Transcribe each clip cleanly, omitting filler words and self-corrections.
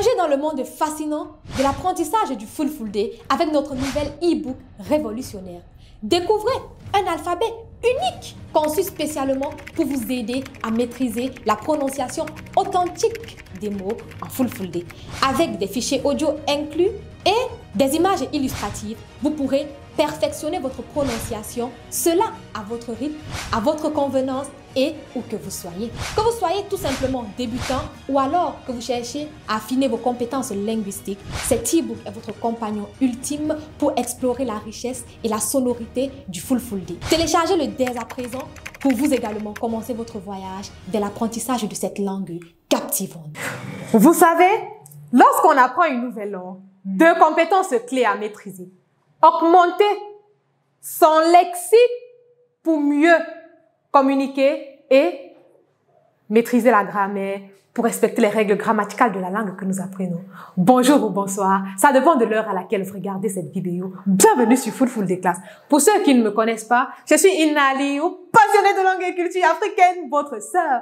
Plongez dans le monde fascinant de l'apprentissage du Fulfulde avec notre nouvel e-book révolutionnaire. Découvrez un alphabet unique conçu spécialement pour vous aider à maîtriser la prononciation authentique des mots en Fulfulde. Avec des fichiers audio inclus et des images illustratives, vous pourrez perfectionner votre prononciation, cela à votre rythme, à votre convenance et où que vous soyez. Que vous soyez tout simplement débutant ou alors que vous cherchez à affiner vos compétences linguistiques, cet e-book est votre compagnon ultime pour explorer la richesse et la sonorité du Fulfulde. Téléchargez-le dès à présent pour vous également commencer votre voyage vers l'apprentissage de cette langue captivante. Vous savez, lorsqu'on apprend une nouvelle langue, deux compétences clés à maîtriser. Augmenter son lexique pour mieux communiquer et maîtriser la grammaire pour respecter les règles grammaticales de la langue que nous apprenons. Bonjour ou bonsoir, ça dépend de l'heure à laquelle vous regardez cette vidéo. Bienvenue sur Fulfulde Class. Pour ceux qui ne me connaissent pas, je suis Inaliou, passionnée de langue et culture africaine, votre sœur.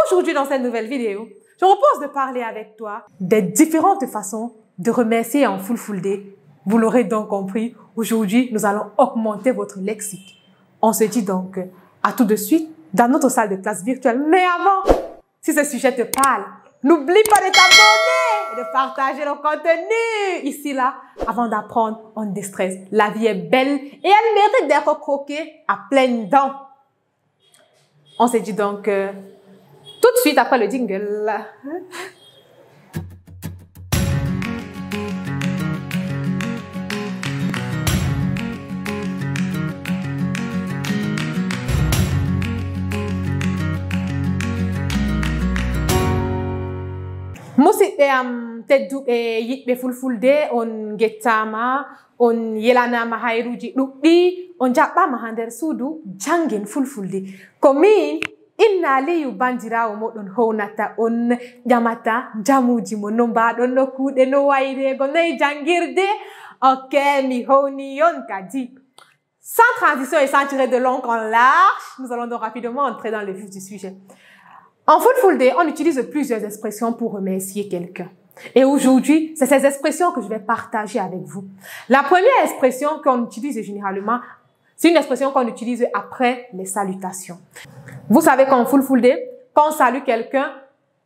Aujourd'hui, dans cette nouvelle vidéo, je vous propose de parler avec toi des différentes façons de remercier en Fulfulde. Vous l'aurez donc compris, aujourd'hui, nous allons augmenter votre lexique. On se dit donc à tout de suite dans notre salle de classe virtuelle. Mais avant, si ce sujet te parle, n'oublie pas de t'abonner et de partager le contenu ici, là, avant d'apprendre on déstresse. La vie est belle et elle mérite d'être croquée à pleines dents. On se dit donc tout de suite après le jingle. Musi teddu yiɓɓe fulfulde on gettama on yelanama hayruji ɗuɗɗi on jaɓɓama ha nder suudu janguen fulfulde ko min Inna Aliyu bandirawo moɗon hownata on ƴamata jamuji mo no mbaɗon no kuuɗe no wayrego noye jangirde. Ok, mi howni yon kadi. Sans transition et sans tirer de long en large, nous allons donc rapidement entrer dans le vif du sujet. En Fulfulde, on utilise plusieurs expressions pour remercier quelqu'un. Et aujourd'hui, c'est ces expressions que je vais partager avec vous. La première expression qu'on utilise généralement, c'est une expression qu'on utilise après les salutations. Vous savez qu'en Fulfulde, quand on salue quelqu'un,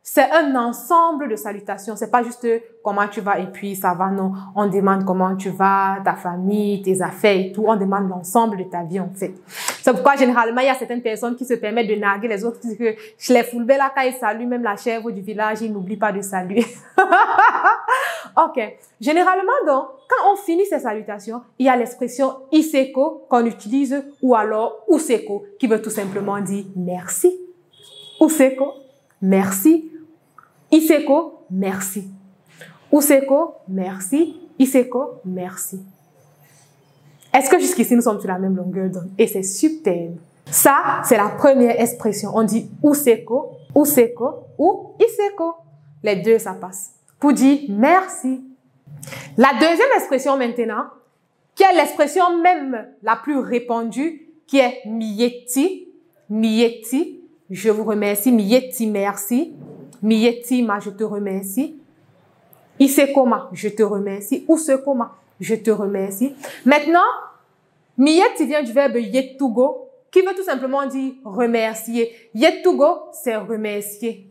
c'est un ensemble de salutations. C'est pas juste comment tu vas et puis ça va, non. On demande comment tu vas, ta famille, tes affaires et tout. On demande l'ensemble de ta vie en fait. C'est pourquoi généralement il y a certaines personnes qui se permettent de narguer les autres. Que je les foulbe là quand ils saluent, même la chèvre du village, ils n'oublient pas de saluer. Ok. Généralement donc, quand on finit ces salutations, il y a l'expression iseko qu'on utilise ou alors useko qui veut tout simplement dire merci. Useko, merci. Iseko, merci. Useko, merci. Iseko, merci. Est-ce que jusqu'ici, nous sommes sur la même longueur d'onde? Et c'est superbe. Ça, c'est la première expression. On dit useko, useko ou iseko. Les deux, ça passe. Pour dire merci. La deuxième expression maintenant, qui est l'expression même la plus répandue, qui est miyeti. Miyeti, je vous remercie. Miyeti, merci. Miyeti, ma, je te remercie. Isekoma, je te remercie. Usekoma, je te remercie. Maintenant, miyeti vient du verbe yetugo, qui veut tout simplement dire remercier. Yetugo, c'est remercier.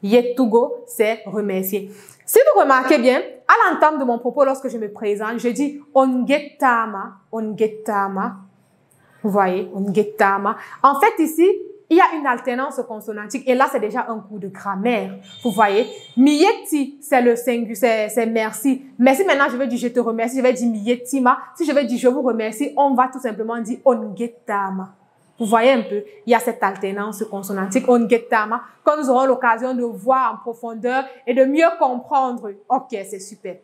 Yetugo, c'est remercier. Si vous remarquez bien, à l'entame de mon propos, lorsque je me présente, je dis ongetama, ongetama. Vous voyez, ongetama. En fait, ici, il y a une alternance consonantique et là, c'est déjà un cours de grammaire. Vous voyez, miyeti, c'est le singulier, c'est merci. Mais si maintenant je veux dire je te remercie, je vais dire miyetima. Si je veux dire je vous remercie, on va tout simplement dire ongetama. Vous voyez un peu, il y a cette alternance consonantique, ongetama, quand nous aurons l'occasion de voir en profondeur et de mieux comprendre. Ok, c'est super.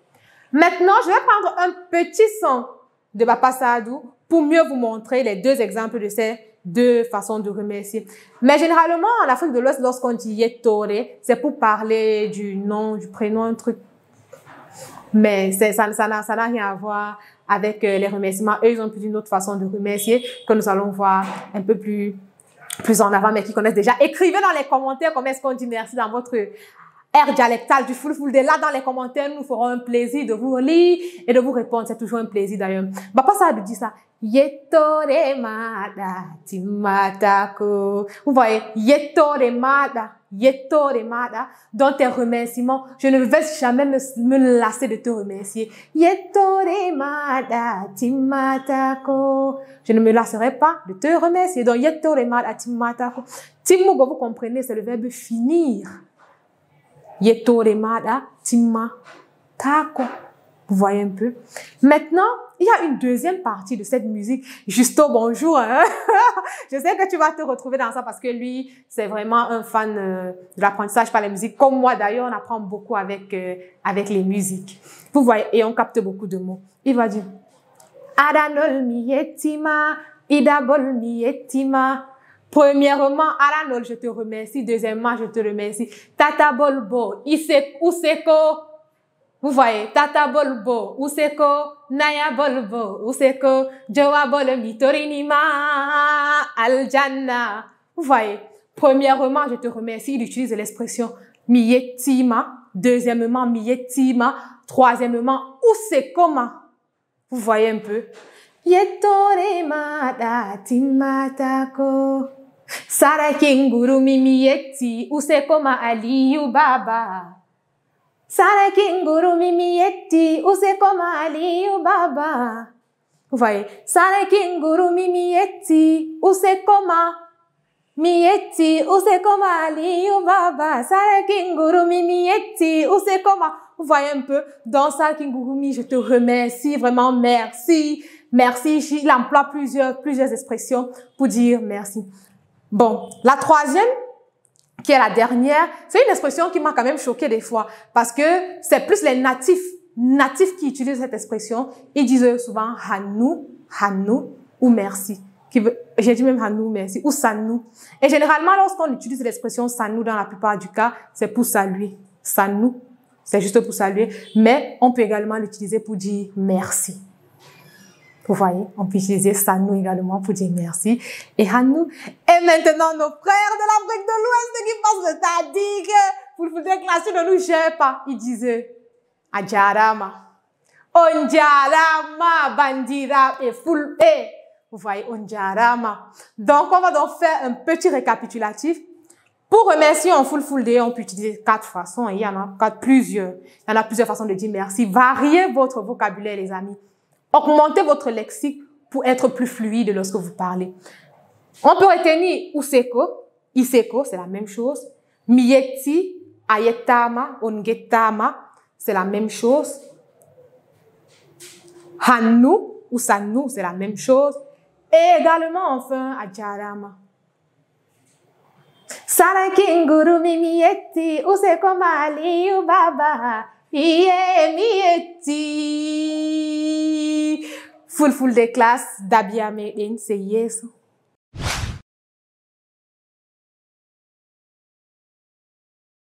Maintenant, je vais prendre un petit son de Papa Sadou pour mieux vous montrer les deux exemples de ces deux façons de remercier. Mais généralement, en Afrique de l'Ouest, lorsqu'on dit yetore, c'est pour parler du nom, du prénom, un truc. Mais ça n'a rien à voir avec les remerciements. Eux, ils ont plus une autre façon de remercier que nous allons voir un peu plus en avant, mais qui connaissent déjà. Écrivez dans les commentaires comment est-ce qu'on dit merci dans votre air dialectal du Fulfulde. Là, dans les commentaires, nous ferons un plaisir de vous lire et de vous répondre. C'est toujours un plaisir d'ailleurs. Papa, ça dit ça. Yetore mada timatako. Vous voyez, yetore mada. Dans tes remerciements, je ne vais jamais me lasser de te remercier. Yetore mada timatako. Je ne me lasserai pas de te remercier. Donc, yetore mada timatako. Timugo, vous comprenez, c'est le verbe finir. Yetore mada timatako. Vous voyez un peu. Maintenant, il y a une deuxième partie de cette musique. Justo, bonjour. Hein? Je sais que tu vas te retrouver dans ça parce que lui, c'est vraiment un fan de l'apprentissage par la musique. Comme moi, d'ailleurs, on apprend beaucoup avec les musiques. Vous voyez, et on capte beaucoup de mots. Il va dire, Aranol miyetima, idabol miyetima. Premièrement, Aranol, je te remercie. Deuxièmement, je te remercie. Tata bolbo, useko. Vous voyez, Tata bolbo, useko, Naya bolbo, useko, Joa bol mitorinima, aljanna. Vous voyez, premièrement, je te remercie. Il utilise l'expression miyetima. Deuxièmement, miyetima. Troisièmement, usekoma. Vous voyez un peu. Yetore mada timatako. Sarakinguru mimiyeti, usekoma aliyu baba. Sara kinguru mimiyetti, usekoma aliyu baba. Vous voyez, Sara kinguru mimiyetti, usekoma miyetti, usekoma aliyu baba. Sara kinguru mimiyetti, usekoma. Vous voyez un peu, dans Sara kinguru mi, je te remercie, vraiment merci, merci. Il emploie plusieurs expressions pour dire merci. Bon, la troisième, qui est la dernière, c'est une expression qui m'a quand même choquée des fois, parce que c'est plus les natifs qui utilisent cette expression. Ils disent souvent Hanou ou merci. J'ai dit même Hanou, merci, ou Sanou. Et généralement, lorsqu'on utilise l'expression Sanou dans la plupart du cas, c'est pour saluer. Sanou, c'est juste pour saluer, mais on peut également l'utiliser pour dire merci. Vous voyez, on peut utiliser Sanou également pour dire merci. Et Hanou. Et maintenant, nos frères de l'Afrique de l'Ouest qui pensent le tadik, pour le faire classer ne nous gère pas. Ils disaient, Adjarama. Onjarama, bandira et fulbe. Vous voyez, Onjarama. Donc, on va donc faire un petit récapitulatif. Pour remercier en Fulfulde, on peut utiliser 4 façons. Il y en a plusieurs. Il y en a plusieurs façons de dire merci. Variez votre vocabulaire, les amis. Augmentez votre lexique pour être plus fluide lorsque vous parlez. On peut retenir useko, iseko, c'est la même chose. Miyeti, ayetama, ongetama, c'est la même chose. Hanou ou sanou, c'est la même chose. Et également, enfin, adjarama. Sarakinguru miyeti, useko mali baba. Iye mieti. Fulfulde class, Dabiame, c'est yes.